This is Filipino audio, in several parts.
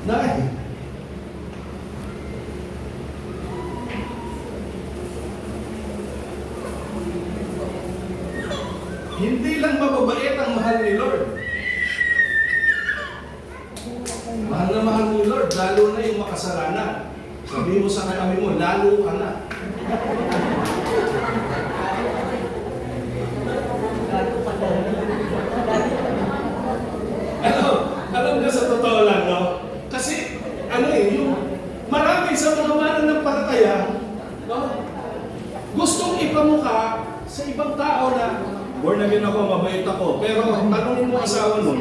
Dahil, hindi lang mababait ang mahal ni Lord. Mahal na mahal ni Lord, lalo na yung makasalanan. Sabi mo sa katabi mo, lalo ka na. Alam niyo sa totoo lang, no? Kasi, yung marami sa mga mananampalataya, no? Gustong ipamukha sa ibang tao na, born again ako, mabait ako. Pero tanungin mo asawa nun,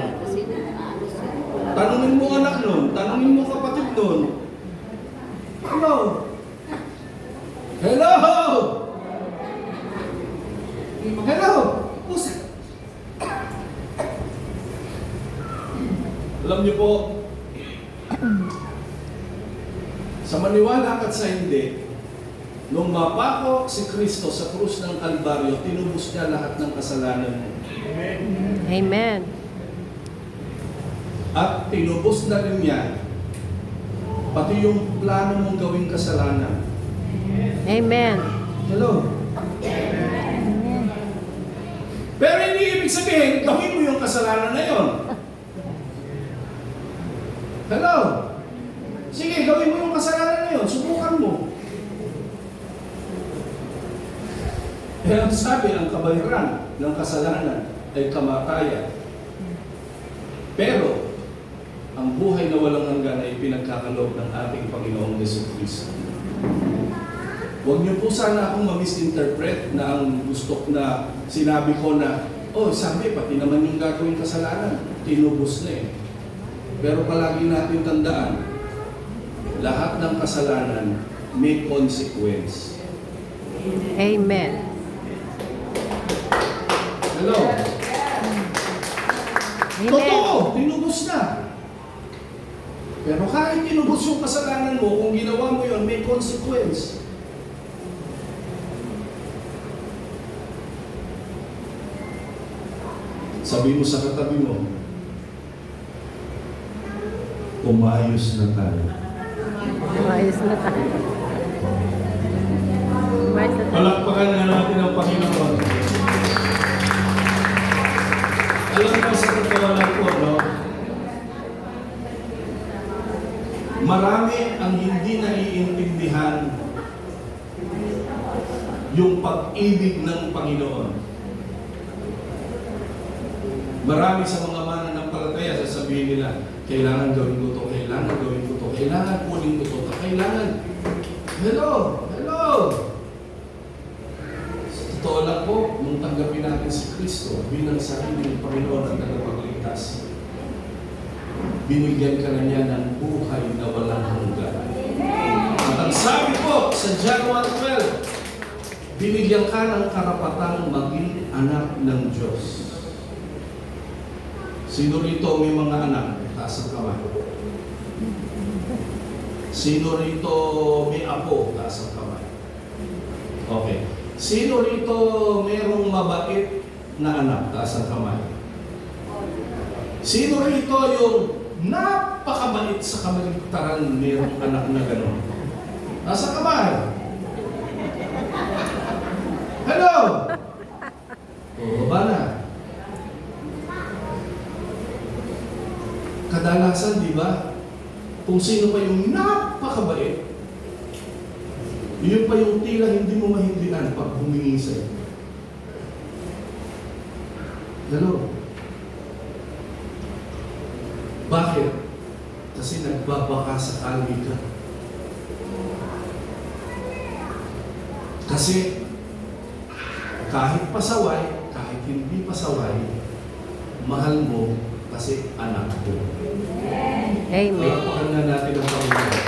tanungin mo anak nun, tanungin mo kapatid nun. Hello? Hello? Hello? Pusa. Alam niyo po, sa maniwala at sa hindi, nung mapako si Kristo sa krus ng Kalbaryo, tinubos niya lahat ng kasalanan mo. Amen. At tinubos na rin niya pati yung plano mong gawing kasalanan. Amen. Hello? Pero hindi ibig sabihin, gawin mo yung kasalanan na yon. Hello? Sige, gawin mo yung kasalanan na yon. Subukan mo. Kaya ang sabi, ang kabayaran ng kasalanan ay kamatayan. Pero, ang buhay na walang hanggan ay pinagkakaloob ng ating Panginoong Jesucristo. Huwag niyo po sana akong ma-misinterpret na ang gusto na sinabi ko na, sabi, pati naman yung gagawin kasalanan, tinubos na eh. Pero palagi natin tandaan, lahat ng kasalanan may consequence. Amen. Hello? Amen. Totoo, tinubos na. Pero kahit tinubos yung kasalanan mo, kung ginawa mo yun, may consequence. Sabi mo sa katabi mo, umayos na tayo. Umayos na tayo. Umayos na tayo. Palakpakan na natin ang Panginoon. Alam mo sa totoo lang po, no? Marami ang hindi naiintindihan yung pag-ibig ng Panginoon. Marami sa mga mananampalataya sasabihin nila, kailangan gawin ko to, kailangan gawin ko to, kailangan kunin ko to, kailangan. Hello! Hello! Sa totoo lang po, nung tanggapin natin si Kristo bilang sarili ng Panginoon at tagapagligtas, binigyan ka na niya ng buhay na walang hanggan. At ang sabi po sa John 1:12, binigyan ka ng karapatang maging anak ng Diyos. Sino rito may mga anak? Taas ang kamay. Sino rito may apo? Taas ang kamay. Okay. Sino rito mayroong mabait na anak? Taas ang kamay. Sino rito yung napakabait sa kamaligtaran mayroong anak na gano'n? Taas ang kamay. Hello! Baba na. Kadalasan, di ba? Kung sino pa yung napakabait, yun pa yung tila hindi mo mahindihan pag humingi sa'yo. Hello? Bakit? Kasi nagbabaka sa kalbi ka. Kasi kahit pasaway, kahit hindi pasaway, mahal mo kasi anak ko. Amen. Palakpakan na natin ang Panginoon.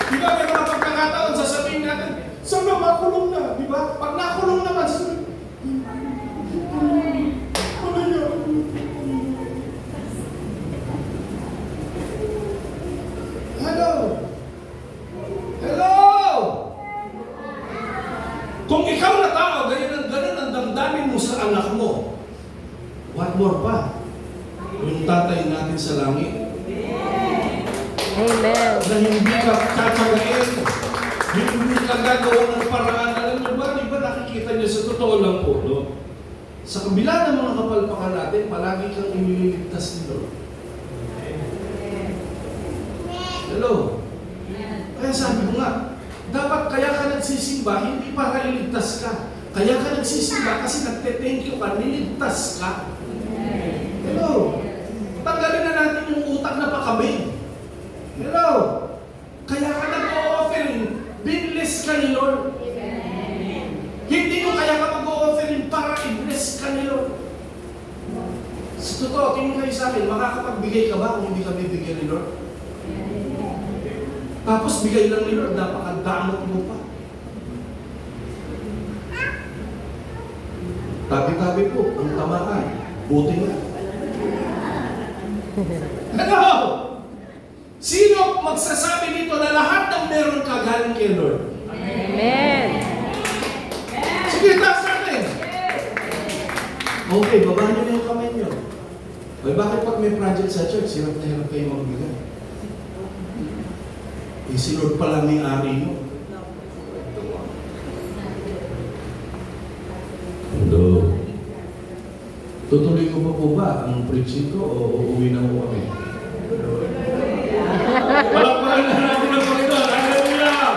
Di ba may mga pagkakataon sasabihin natin, saan na makulong na? Di ba? Pag nakulong naman, sasabihin, ano yan? Hello? Hello? Kung ikaw na tao, ganun ang damdamin mo sa anak mo, what more pa? Yung tatay natin sa langit, Amen. na hindi ka tatagain, hindi ka gagawa ng paraan. Alam mo ba, di ba nakikita niyo sa totoo lang po, no? Sa kabila ng mga kapalpakan natin, palagi kang iniligtas ni Lord. Hello? Kaya sabi ko nga, dapat kaya ka nagsisimba, hindi para iligtas ka. Kaya ka nagsisimba kasi nagte-thank you ka, niligtas ka. Hello? Tanggalin na natin yung utak na pakabig. Hello? Kaya ka nag-o-offering, binless ka ni Lord. Hindi mo kaya ka mag-o-offering para i-bless ka ni Lord. Sa totoo, tingin kayo sa akin, makakapagbigay ka ba kung hindi ka bibigyan ni Lord? Tapos bigay lang ni Lord, napakadamot mo pa. Tabi-tabi po, ang tamaan. Buti nga. Ano? Sino magsasabi dito na lahat ng meron ka galing kay Lord? Amen. Sige, taas natin. Okay, baba niyo na yung kamay niyo. Ay, bakit pag may project sa church, hirap na hirap kayo magbigay? Eh, si Lord pala may-ari mo. Hello. Tutuloy ko pa po ba ang preaching ko o uuwi na po kami? Palakpakan na natin ang Panginoon. Hallelujah!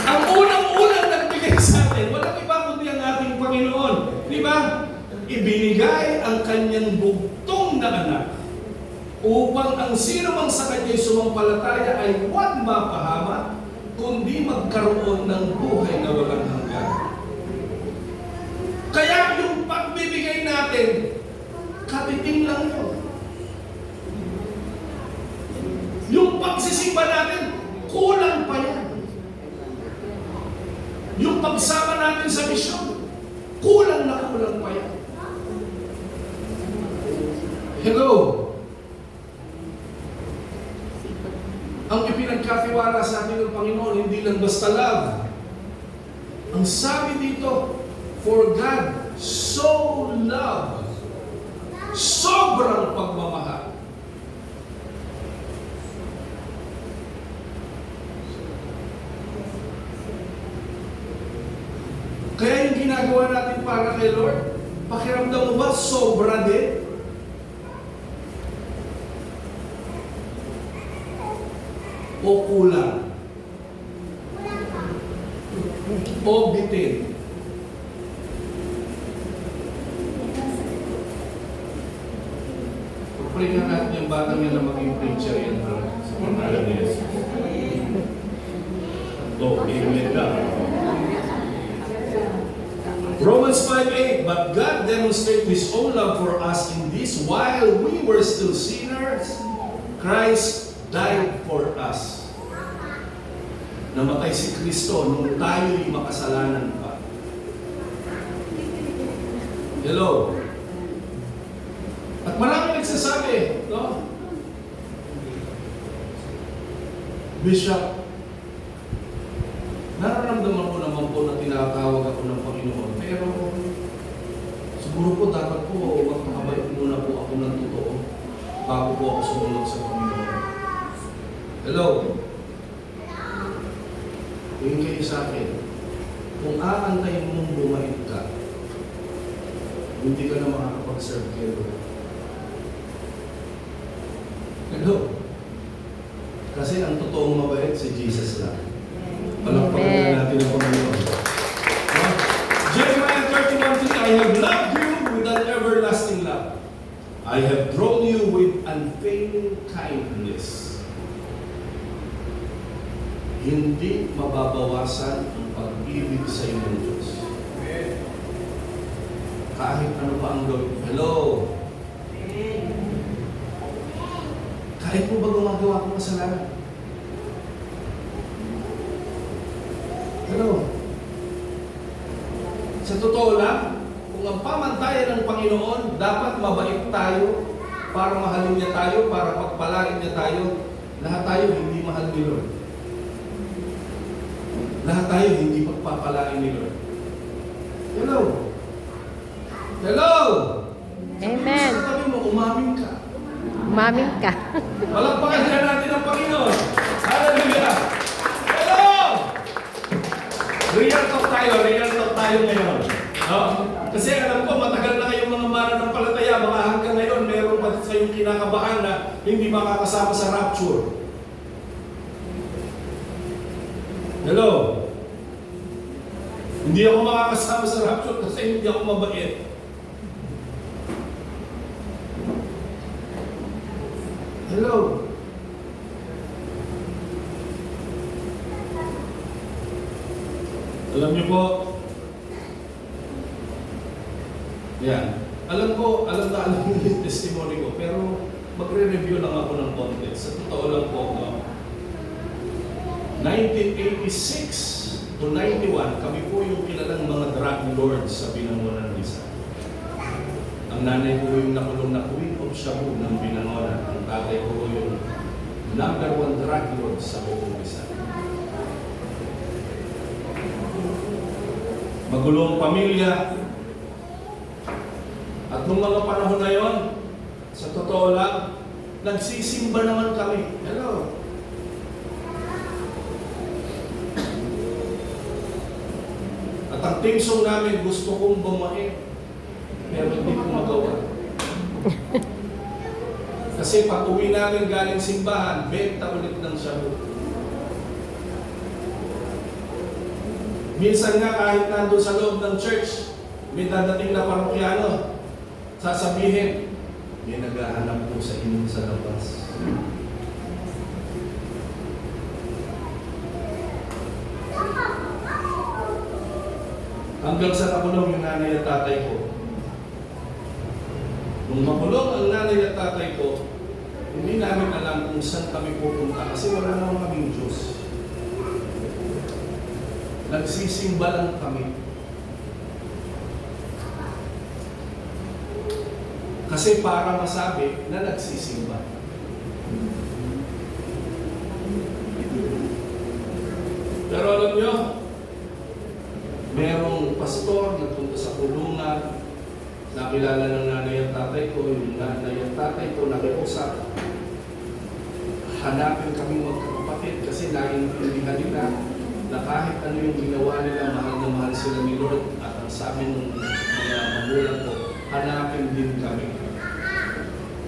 Ang unang-unang nagbigay sa atin, walang iba kundi ang ating Panginoon. Di ba? Ibinigay ang kanyang bugtong na anak upang ang sino mang sa kanya'y sumampalataya ay huwag mapahamak, kundi magkaroon ng buhay na walang hanggan. Kaya yung pagbibigay natin, katiting lang yun. Yung pagsisimba natin, kulang pa yan. Yung pagsama natin sa misyon, kulang na kulang pa yan. Hello? Ang ipinagkatiwala sa atin ng Panginoon, hindi lang basta love. Ang sabi dito, for God so loved, sobrang pagmamahal. Kaya yung ginagawa natin para kay Lord, pakiramdam mo ba sobra din? O kulang? O bitin? Pray na natin yung batang yan na maging preacher yan sa pangalan ni Jesus. Amen ka. Romans 5:8, but God demonstrated His own love for us in this, while we were still sinners, Christ died for us. Namatay si Kristo nung tayo'y makasalanan pa. Hello? At marami nagsasabi, no? Bishop, nararamdaman ko naman po na tinatawag ako ng Panginoon, pero siguro po dapat po magpakabalik muna po ako ng totoo bago po ako sumunod sa Panginoon. Hello? Tingin kayo sa akin, kung aantayin mong bumait ka, hindi ka na makakapag-serve kayo. Hello? Kasi ang totoong mabait si Jesus lang. Palakpakan na natin ang Panginoon. Jeremiah 31:3, I have loved you with an everlasting love. I have drawn you with unfailing kindness. Hindi mababawasan ang pag-ibig sa iyo ng Diyos. Kahit ano pa ang gawin. Hello? Kahit mo ba gumagawa kong kasalanan? Hello? Sa totoo lang, kung ang pamantayan ng Panginoon, dapat mabait tayo para mahalin niya tayo, para pagpalain niya tayo. Lahat tayo hindi mahal ni Lord. Lahat tayo hindi pagpapalain ni Lord. Hello? Hello? Amen. Sabi mo, Umamin ka. Palakpakan na natin ang Panginoon. Hallelujah! Hello! Real talk tayo ngayon. No? Kasi alam ko, matagal na kayong mga mananampalataya, baka hanggang ngayon, meron pa kayong kinakabahan na hindi makakasama sa rapture. Hello? Hindi ako makakasama sa rapture kasi hindi ako mabait. Hello? Alam niyo po, yan. Alam yung testimony ko, pero magre-review lang ako ng konti. Sa totoo lang po, no? 1986 to 91, kami po yung kilalang mga drug lords sa Binangonan Rizal. Ang nanay ko yung nakulong na Queen of Shabu ng Binangonan. Ang tatay ko yung #1 drug lord sa buong Rizal. Magulong pamilya. At nung mga panahon na yon, sa totoo lang, nagsisimba naman kami. Hello? At ang team song namin, gusto kong bumae, pero hindi ko magawa. Kasi pag uwi namin galing simbahan, benta ulit ng shabu. Minsan nga kahit nandun sa loob ng church, may dadating na parokyano, sasabihin, may naghahanap po sa inyo sa labas. Hanggang sa nakulong yung nanay at tatay ko. Nung makulong ang nanay at tatay ko, hindi namin alam kung saan kami pupunta kasi wala naman kaming Diyos. Nagsisimba lang kami. Kasi para masabi na nagsisimba. Pero alam nyo, merong pastor nagpunta sa kulungan, nakilala ng nanay at tatay ko, yung nanay at tatay ko nakiusap. Hanapin kami magkakapatid kasi naiintindihan nila na kahit ano yung ginawa nila, mahal na mahal sila ni Lord. At ang sabi ng mga magulang ko, hanapin din kami.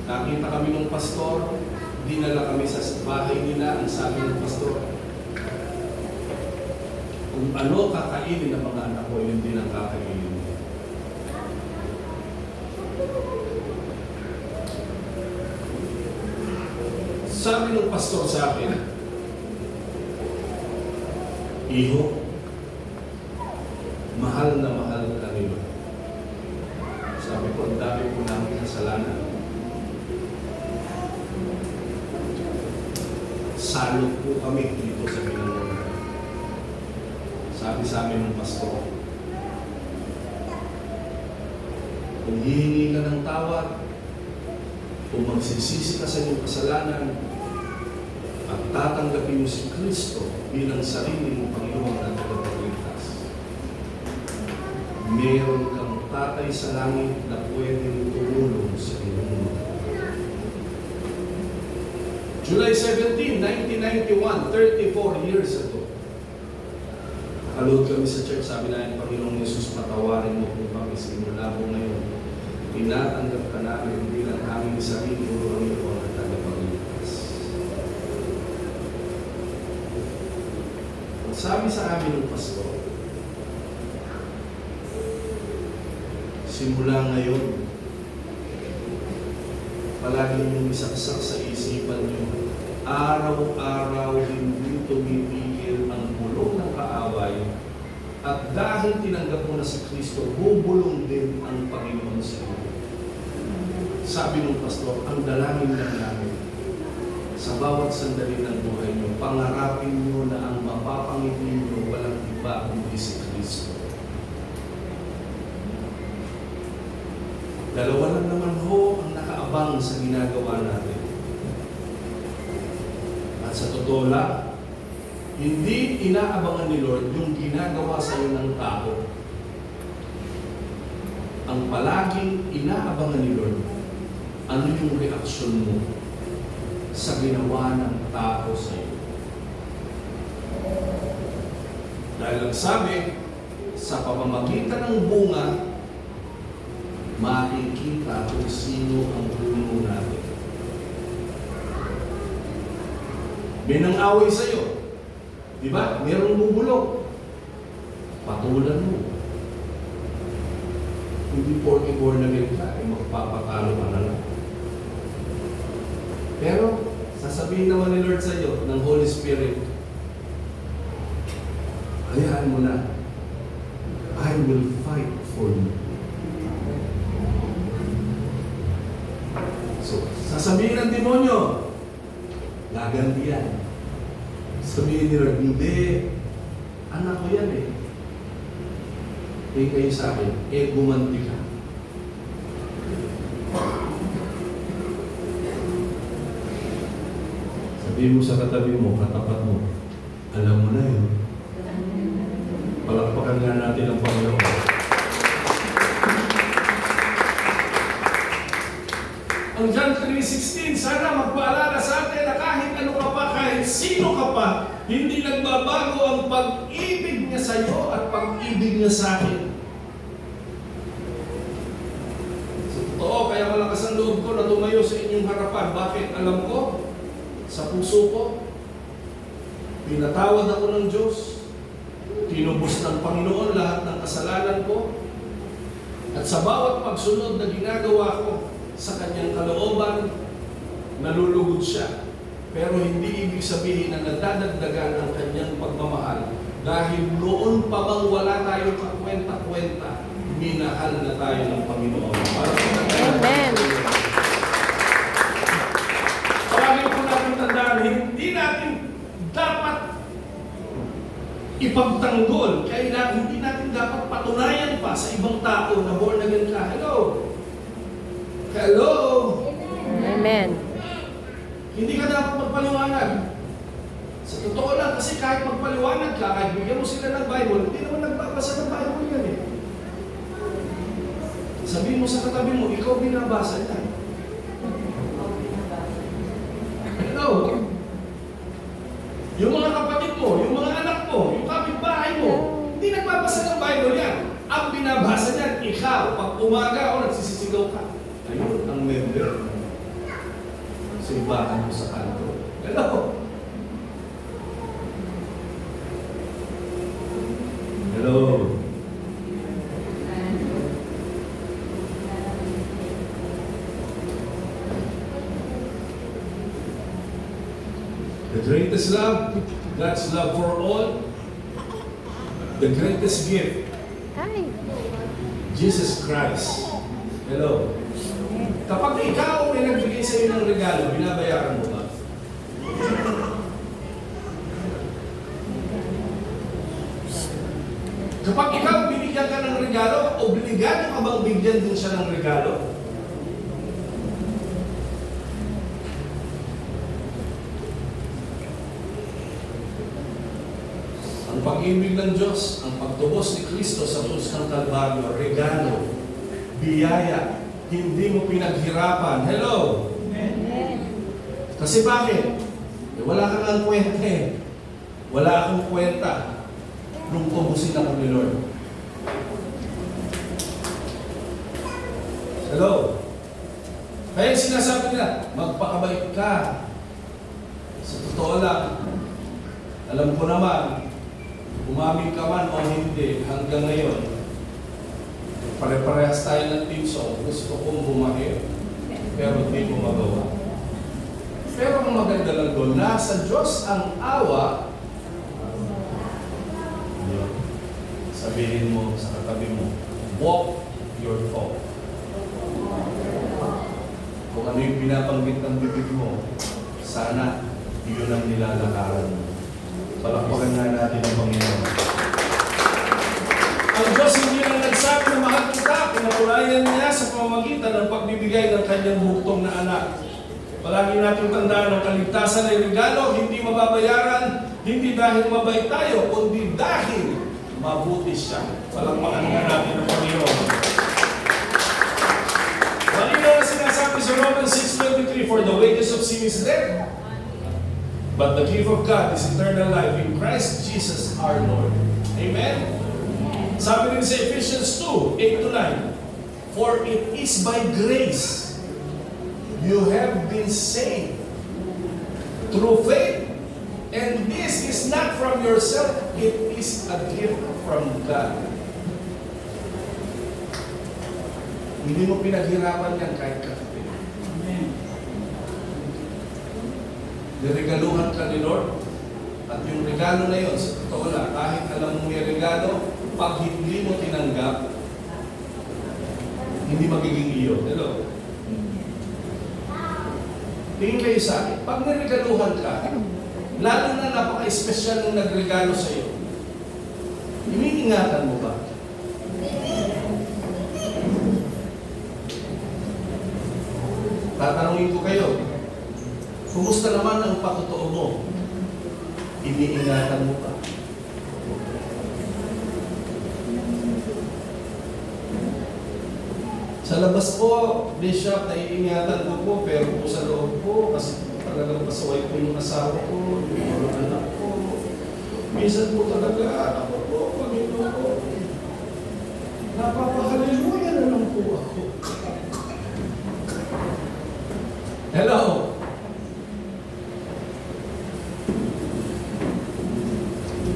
Nakita kami ng pastor, dinala kami sa bahay nila. Ang sabi ng pastor, kung ano kakainin ng mga anak ko, yun din ang kakainin. Sabi ng pastor sa akin, Iho, mahal na mahal ka ni Lord. Sabi ko, ang dami po namin kasalanan. Salot po kami dito sa Binangonan. Sabi sa amin ng pastor, kung hihingi ka ng tawad, kung magsisisi ka sa iyong kasalanan, at tatanggapin mo si Kristo bilang sarili mong Panginoon at tagapagligtas, meron kang tatay sa langit na pwedeng tumulong sa iyong mga. July 17, 1991, 34 years ago, nakalod kami sa church, sabi namin, Panginoong Jesus, patawarin mo kung kami simula mo ngayon. Tinatanggap ka namin bilang aming sarili mo Panginoon at tagapagligtas. Sabi sa amin ng pastor, simula ngayon, palagi niyong isaksak sa isipan niyo, araw-araw hindi tumipigil ang bulong ng kaaway, at dahil tinanggap mo na si Kristo, bubulong din ang Panginoon sa iyo. Sabi ng pastor, ang dalangin lang namin, sa bawat sandali ng buhay niyo, pangarapin niyo na ang mapapangiti niyo walang iba kundi si Kristo. Dalawa lang naman ho ang nakaabang sa ginagawa natin. At sa totoo lang, hindi inaabangan ni Lord yung ginagawa sa iyo ng tao. Ang palaging inaabangan ni Lord, ano yung reaksyon mo sa ginawa ng tao sa iyo? Dahil ang sabi, sa pamamagitan ng bunga, makikita kung sino ang puno natin. May nang-away sa iyo. Di ba? Merong bubulok. Patulan mo. Hindi porke born again ka, magpapatalo ka na lang. Pero, sasabihin naman ni Lord sa iyo, ng Holy Spirit, hayaan mo na. I will fight for you. So, sasabihin ng demonyo, gaganti yan. Sabihin ni Lord, hindi. Anak ko yan eh. Kayo sa akin, gumanti ka. Sabihin mo sa katabi mo, katapat mo, alam mo na yun. Palakpakan nga natin ang Panginoon. Ang John 3:16, sana magpaalala sa atin na kahit ano ka pa, kahit sino ka pa, hindi nagbabago ang pag-ibig niya sa iyo at pag-ibig niya sa akin. So, totoo, kaya malakas ang loob ko na tumayo sa inyong harapan. Bakit? Alam ko, sa puso ko, pinatawad ako ng Diyos, tinubos ng Panginoon lahat ng kasalanan ko, at sa bawat pagsunod na ginagawa ko sa kanyang kalooban, nalulugod siya. Pero hindi ibig sabihin na nadadagdagan ang kanyang pagmamahal dahil noon pa bang wala tayong kakwenta-kwenta, minahal na tayo ng Panginoon. Amen. Palagi po natin tandaan, hindi natin dapat ipagtanggol. Kaya hindi natin dapat patunayan pa sa ibang tao na born again ka. Hello? Hello? Amen. Hindi ka dapat magpaliwanag. Sa totoo lang, kasi kahit magpaliwanag ka, kahit bigyan mo sila ng Bible, hindi naman nagbabasa ng Bible yan eh. Sabihin mo sa katabi mo, ikaw binabasa yan. Hello? Yung mga kapatid mo, yung mga anak mo, yung kapitbahay mo, hindi nagbabasa ng Bible yan. Ang binabasa niyan, ikaw, pag umaga o nagsisisigaw ka. Ayun, ang member. Simbahan mo sa kanto. Hello? Hello? The greatest love, God's love for all. The greatest gift, Hi. Jesus Christ. Hello? Kapag ikaw may nagbigay sa iyo ng regalo, binabayaran mo ba? Kapag ikaw binigyan ka ng regalo, obligado ka bang bigyan din siya ng regalo? Ang pag-ibig ng Diyos, ang pagtubos ni Kristo sa krus ng Kalbaryo, regalo, biyaya, hindi mo pinaghirapan. Hello? Amen. Kasi bakit? Wala kang ang kwenta eh. Wala akong kwenta nung tubusin ako ni Lord. Hello? Kaya sinasabi nila, magpakabait ka. Sa totoo lang, alam ko naman, umamin ka man o hindi, hanggang ngayon, pare-parehas tayo ng team song. Gusto kong bumahir, pero hindi ko magawa. Pero ang maganda lang doon, nasa Diyos ang awa. Sabihin mo sa katabi mo, walk your talk. Kung ano yung pinapanggit ng bibig mo, sana yun ang nilalakaran mo. Palakpakan nga natin ang Panginoon. Ang Diyos hindi lang nagsabi na mahal kita, pinatulayan niya sa pamamagitan ng pagbibigay ng kanyang buktong na anak. Palagi natin tandaan ang kaligtasan ay regalo, hindi mababayaran, hindi dahil mabait tayo, kundi dahil mabuti siya. Palakpakan nga natin ang Panginoon. Malinaw na sinasabi sabi sa Romans 6:23, for the wages of sin is death, but the gift of God is eternal life in Christ Jesus our Lord. Amen? Sabi rin sa Ephesians 2:8-9, for it is by grace you have been saved through faith, and this is not from yourself, it is a gift from God. Hindi mo pinaghirapan yan kahit kakapit. Niregaluhan ka ni Lord, at yung regalo na yun, sa totoo lang, kahit alam mo may regalo, pag hindi mo tinanggap, hindi magiging iyo. Hello? Tingin kayo sa akin, pag niregaluhan ka, lalo na napaka-espesyal ng nagregalo sa iyo, iniingatan mo ba? Tatanungin ko kayo, kumusta naman ang patotoo mo? Iniingatan mo ba? Sa labas po, Bishop, naiingatan ko po, pero po sa loob po, kasi talagang pasaway po yung asawa ko, yung mga anak ko. Minsan po talaga, anak ko po, Panginoon ko. Napapahaliluya na lang po ako. Hello?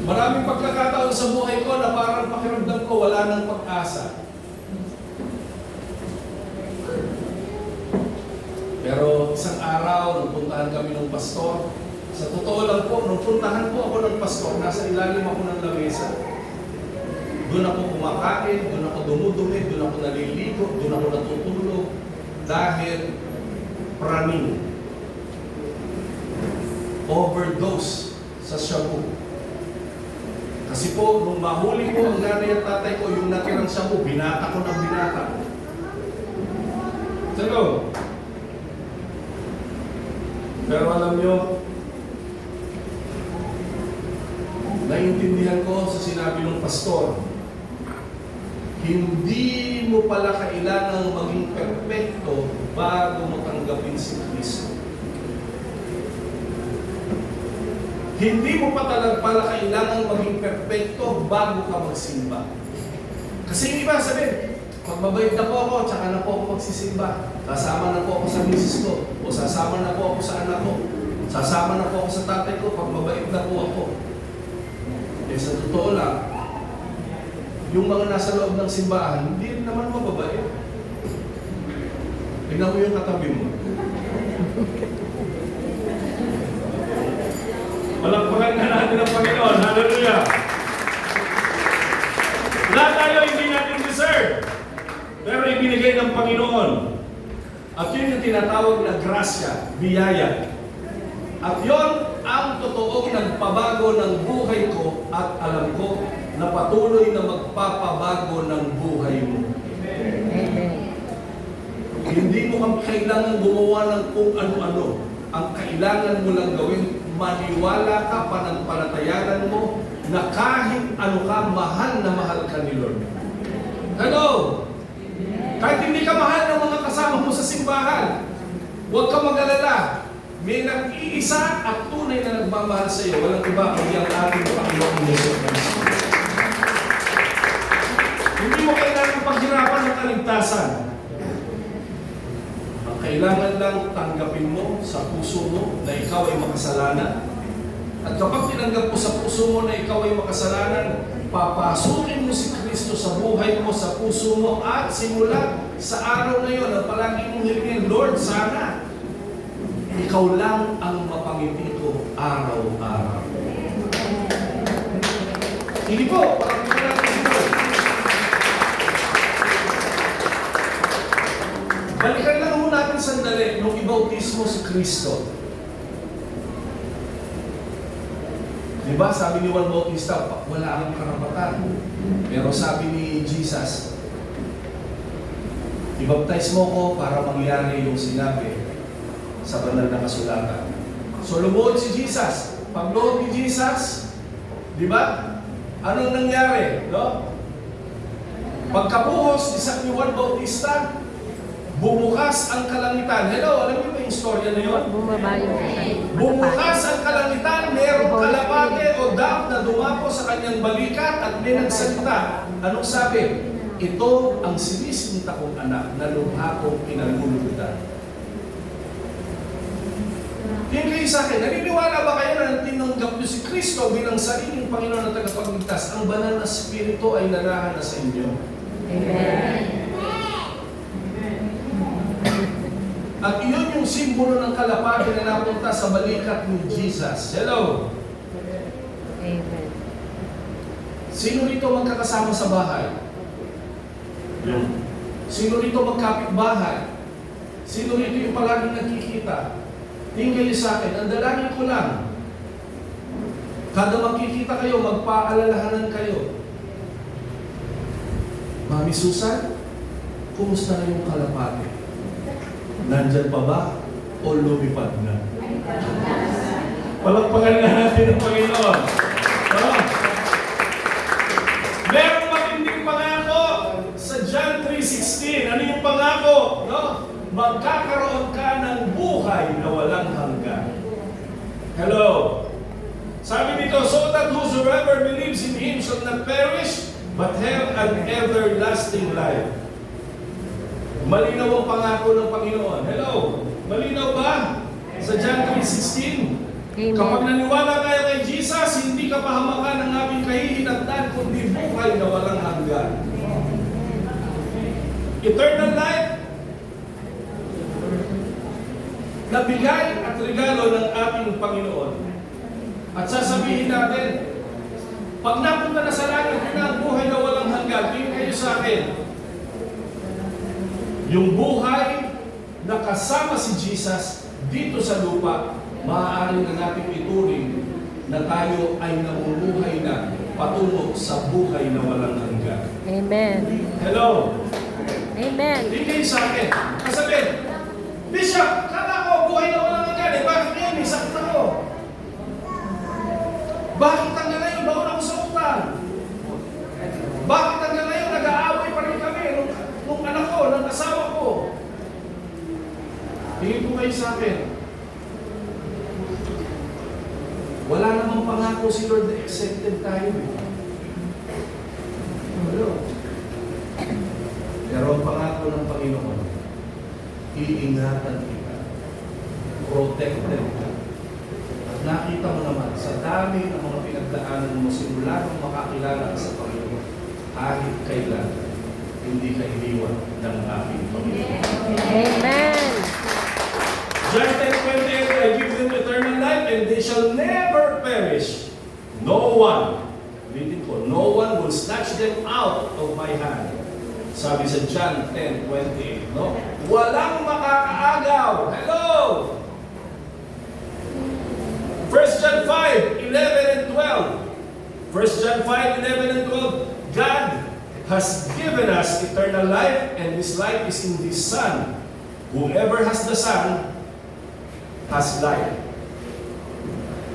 Maraming pagkakataon sa buhay ko na parang pakiramdam ko wala nang pag-asa. Pero isang araw, nung puntahan kami ng pastor, sa totoo lang po, nung puntahan po ako ng pastor, nasa ilalim ako ng lamesa. Doon ako kumakain, doon ako dumudumi, doon ako naliligo, doon ako natutulog. Dahil praning, overdose sa shabu. Kasi po, nung mahuli ko ang nanay at tatay ko, yung natirang shabu, binata ko ng binata. Hello? Pero alam nyo, naiintindihan ko sa sinabi ng pastor, hindi mo pala kailangang maging perpekto bago mo tanggapin si Kristo. Hindi mo pala kailangang maging perpekto bago ka magsimba. Kasi yung iba sabihin, pag mabait na po ako, tsaka na po ako magsisimba. Sasama na po ako sa misis ko, o sasama na po ako sa anak ko, sasama na po ako sa tatay ko, pag mabait na po ako. Eh sa totoo lang, yung mga nasa loob ng simbahan, hindi rin naman mababait. Tignan mo yung katabi mo. Palakpakan na natin ang Panginoon. Hallelujah! Lahat tayo hindi natin deserve, pero ibinigay ng Panginoon. At yun yung tinatawag na grasya, biyaya. At yun ang totoong nagpabago ng buhay ko at alam ko na patuloy na magpapabago ng buhay mo. Hindi mo kailangan gumawa ng kung ano-ano. Ang kailangan mo lang gawin, maniwala ka, pananampalatayanan mo na kahit ano ka, mahal na mahal ka ni Lord. Hello? Kahit hindi ka mahal ng mga kasama mo sa simbahan, huwag ka mag-alala. May nag-iisa at tunay na nagmamahal sa iyo. Walang iba kundi ang ating Panginoong Yesus Kristo. Hindi mo kailangan paghirapan ng kaligtasan. Ang kailangan lang tanggapin mo sa puso mo na ikaw ay makasalanan. At kapag tinanggap mo sa puso mo na ikaw ay makasalanan, papasukin mo si Kristo sa buhay mo, sa puso mo, at simula sa araw na yun, at palagi mong hilingin, Lord, sana ikaw lang ang mapangiti ko araw-araw. Hindi po, parang ito natin si Lord. Balikan lang mo natin sandali nung ibautismo si Kristo. Diba, sabi ni Juan Bautista, wala akong karapatan. Pero sabi ni Jesus, ibaptize mo ko para mangyari yung sinabi sa banal na kasulatan. So lumuhod si Jesus. Pagluhod ni Jesus, di ba? Anong nangyari? No? Pagkabuhos ni San Juan Bautista, Bumukas ang kalangitan. Hello, alam niyo ba yung istorya na yun? Bumaba yung isang Bumukas ang kalangitan, mayroong kalapate o dam na dumapo sa kanyang balikat at may nagsalita. Anong sabi? Ito ang sinisinta kong anak na lubha kong pinalulutan. Tingin kayo sa akin, naniniwala ba kayo na tinanggap niyo si Kristo bilang sariling Panginoon at tagapagligtas? Ang banal na Espiritu ay narahan na sa inyo. Amen. At iyon yung simbolo ng kalapate na napunta sa balikat ni Jesus. Hello! Amen. Sino rito magkakasama sa bahay? Sino rito magkapit-bahay? Sino rito yung palaging nakikita? Tingin kayo sa akin, ang dalangin ko lang, kada makikita kayo, magpaalalahanan kayo. Mami Susan, kumusta na yung kalapate? Nandyan pa ba? O lumipad na? Palagpagan na natin ang Panginoon. No? Merong matinding pangako sa John 3:16. Ano yung pangako? No? Magkakaroon ka ng buhay na walang hanggan. Hello? Sabi dito, so that whosoever believes in Him shall not perish, but have an everlasting life. Malinaw ang pangako ng Panginoon. Hello? Malinaw ba? Sa John 3:16. Amen. Kapag naniwala kayo kay Jesus, hindi ka pahamakan ng aming kahihinatnan, kundi buhay na walang hanggan. Eternal life na bigay at regalo ng ating Panginoon. At sasabihin natin, pag napunta na sa langit, yun ang buhay na walang hanggan. Tingin kayo sa akin. Yung buhay na kasama si Jesus dito sa lupa, maaari na natin ituring na tayo ay namumuhay na patungo sa buhay na walang hanggan. Amen. Hello? Amen. Tingin kayo sa akin. Kasabihin, Bishop, kala ko buhay na walang hanggan. Bakit ngayon? May sakit ako. Bakit hanggang ngayon? Baon ako sa utang. Bakit hanggang ngayon? Nag-aaway pa rin kami nung anak ko, ng asawa ko. Tingin ko kayo sa akin. Wala namang pangako si Lord na accepted tayo. Hello? Pero ang pangako ng Panginoon, iingatan kita, protected ka. At nakita mo naman, sa dami ng mga pinagdaanan mo, simula nung makakilala ka sa Panginoon, kahit kailan, hindi ka iniwan ng aking Panginoon. Amen. John 10:28, I give them eternal life and they shall never perish. No one, ulitin ko, no one will snatch them out of my hand. Sabi sa John 10:28, no? Walang makakaagaw. Hello! 1 John 5:11 and 12. 1 John 5:11 and 12, God has given us eternal life and this life is in His Son. Whoever has the Son has life.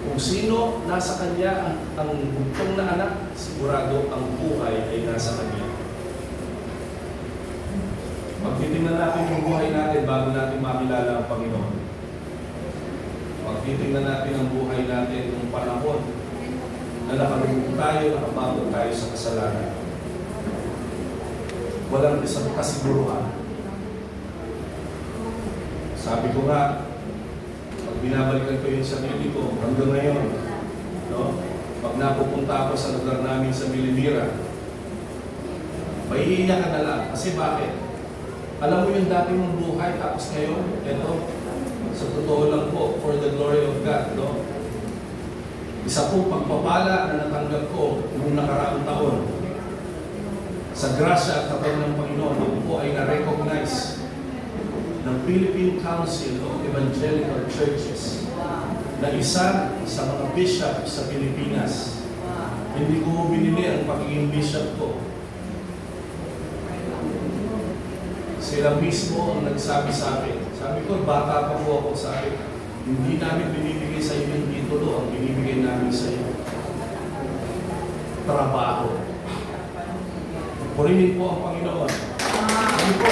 Kung sino nasa Kanya ang bugtong na anak, sigurado ang buhay ay nasa Kanya. Pagtitingnan natin yung buhay natin bago natin makilala ang Panginoon. Pagtitingnan natin ang buhay natin ng panahon na nakalugod tayo, nakapagod tayo sa kasalanan. Walang isang kasiguruhan. Sabi ko nga, pag binabalikan ko yung sarili ko hanggang ngayon, no? Pag napupunta ako sa lugar namin sa Milimira, maiiyak ka na lang. Kasi bakit? Alam mo yung dati mong buhay, tapos ngayon, eto, sa totoo lang po, for the glory of God, no? Isa po pagpapala na natanggap ko noong nakaraang taon. Sa grasya at kapal ng Panginoon, ako po ay na-recognize ng Philippine Council of Evangelical Churches na isa sa mga bishop sa Pilipinas. Hindi ko binili ang pagiging bishop ko. Sila mismo ang nagsabi sa akin. Sabi ko, bata pa po ako sa akin. Hindi namin binibigay sa iyo yung titulo, ang binibigay namin sa iyo. Trabaho. Purihin po ang Panginoon. Sabi po,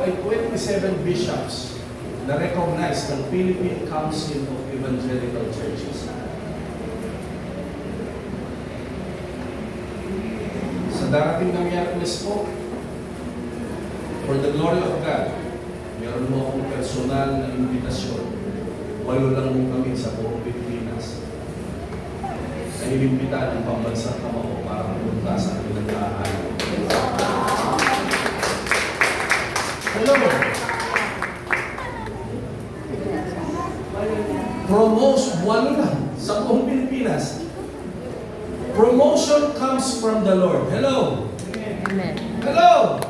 ay 27 bishops na recognized ng Philippine Council of Evangelical Churches. Sa darating na Miyerkules po, for the glory of God, meron mo akong personal na invitasyon. 8 lang mo kami sa buong Pilipinas. Sa inimbita ng pambansang kamao para pumunta sa kanilang tahanan. Hello! Promotion, 8 lang sa buong Pilipinas. Promotion comes from the Lord. Hello! Amen. Hello!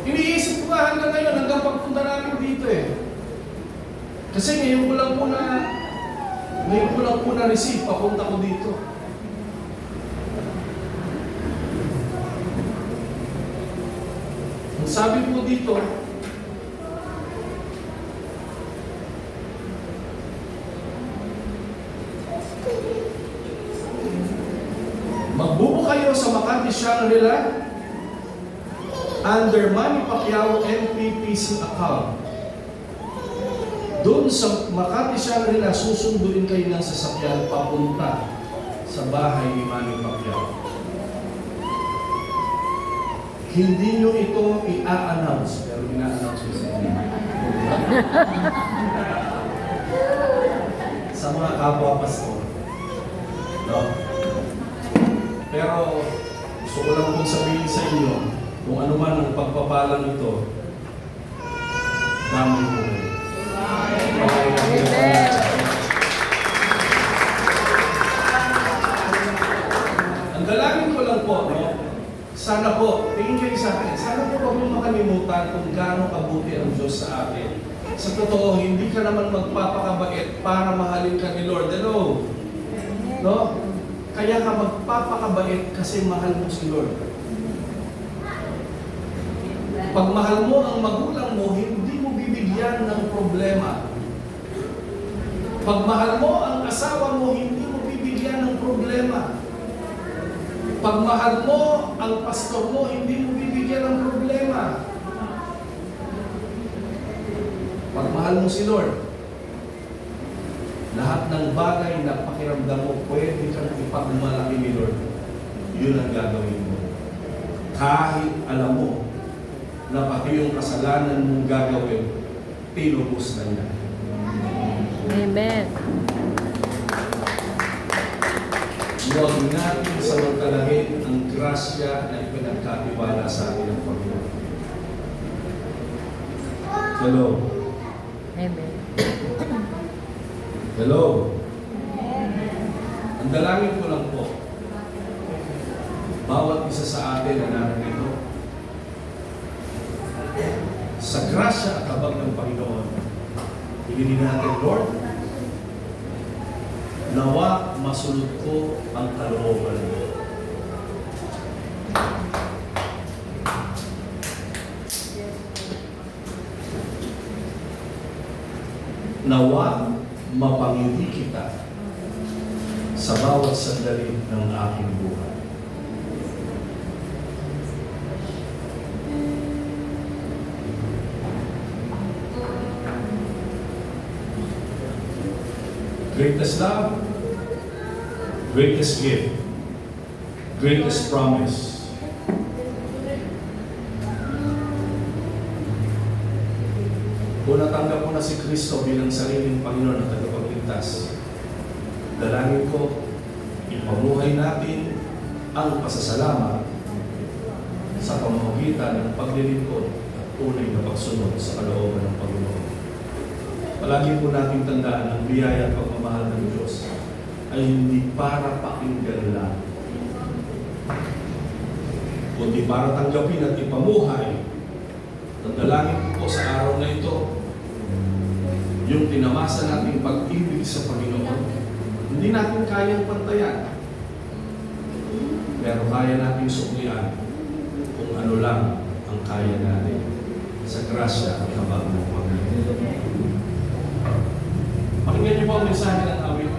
Iniisip ko nga hanggang ngayon, hanggang pagpunta namin dito eh. Kasi ngayon ko lang po na-receive, papunta ko dito. Ang sabi ko dito, magbubo kayo sa Makati Shangri-La under Manny Pacquiao MPPC account. Doon sa Makati Shangri-La, susunduin kayo ng sasakyan papunta sa bahay ni Manny Pacquiao. Hindi nyo ito i-announce, pero ina-announce ko sa inyo. Sa mga kapwa-pastor. No? Pero gusto ko lang kong sabihin sa inyo, kung ano man ang pagpapalang ito, damay ko kayo. Amen. Ang dalangin ko lang po, no? Sana po, tingin kayo sa akin, sana po huwag mo makalimutan kung gaano kabuti ang Diyos sa atin. Sa totoo, hindi ka naman magpapakabait para mahalin ka ni Lord. Hello? No? Kaya ka magpapakabait kasi mahal mo si Lord. Pag mahal mo ang magulang mo, hindi mo bibigyan ng problema. Pag mahal mo ang asawa mo, hindi mo bibigyan ng problema. Pag mahal mo ang pastor mo, hindi mo bibigyan ng problema. Pag mahal mo si Lord, lahat ng bagay na pakiramdam mo, pwede kang ipagmalaki ni Lord. Yun ang gagawin mo. Kahit alam mo na pati yung kasalanan mong gagawin, tinubos na niya. Amen. Huwag natin samantalahin ang grasya na ipinagkatiwala sa atin ng Panginoon. Hello? Amen. Hello? Ang dalangin ko lang po, bawat isa sa atin na narito, sa grasya at habag ng Panginoon, hilingin natin, Lord, nawa masunod ko ang kalooban mo. Nawa mapangiti kita sa bawat sandali ng aking buhay. Greatest love, greatest gift, greatest promise. Kung natanggap mo na si Kristo bilang sariling Panginoon at tagapagligtas, dalangin ko, ipamuhay natin ang pasasalamat sa pamamagitan ng paglilingkod at tunay na pagsunod sa kalooban ng Panginoon. Palagi po natin tandaan ang biyaya at pagmamahal ng Diyos ay hindi para pakinggan lang, kundi para tanggapin at ipamuhay. Tandalangin ko po sa araw na ito, yung tinamasa nating pag-ibig sa Panginoon, hindi natin kayang pantayan, pero kaya nating suklian kung ano lang ang kaya natin sa grasya at habag ng Panginoon. Pakinggan niyo po ang mensahe ng awit.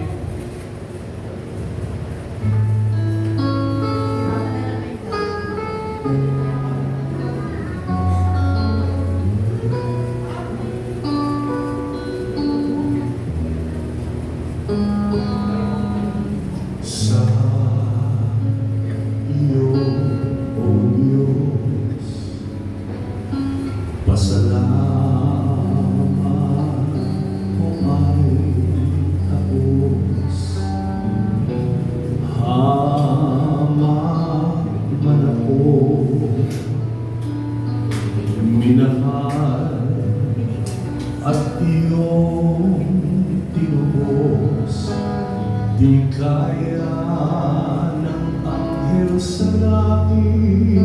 dati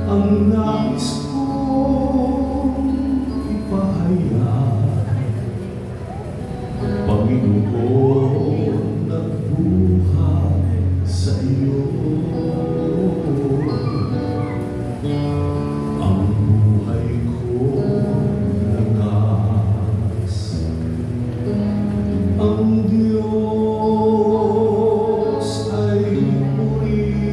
ang nais kong ipahayag. Panginoon, nagbuhay sa iyo. Ang buhay ko lakas. Ang Diyos ay purihin.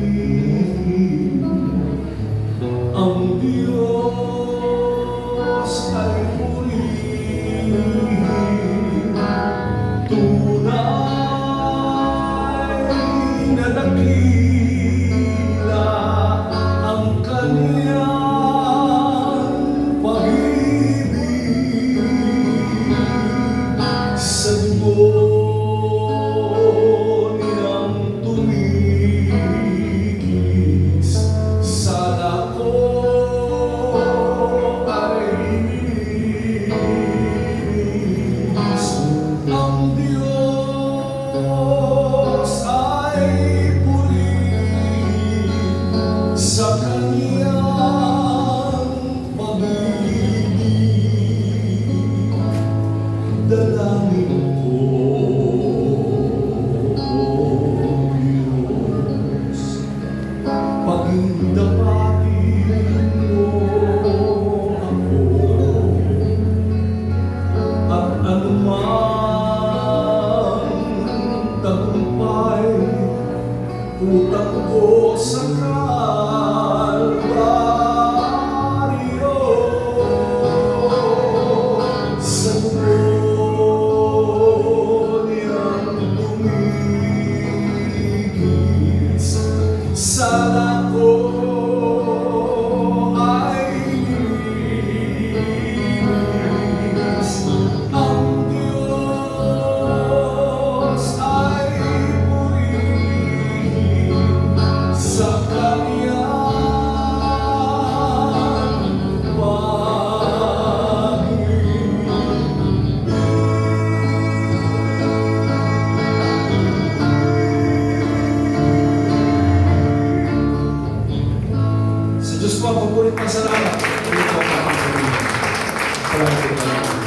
Ang Diyos ay purihin. Tunay na dakila ang Kaniyang pag-ibig. Sa dugo niyang tumigis, sana ko ay linis. Ang Diyos ay purihin sa Kaniyang pag-ibig. Dalangin ko, Diyos, pagdapatin mo ako, at anumang tagumpay utang ko sa Kalbaryo. Sa dugo niyang tumigis, sana ko ay linis. Ang Diyos ay purihin sa Kaniyang pag-ibig. Sa Diyos po, pabulit na salamat. Ito po ang pagkakas. Salamat po.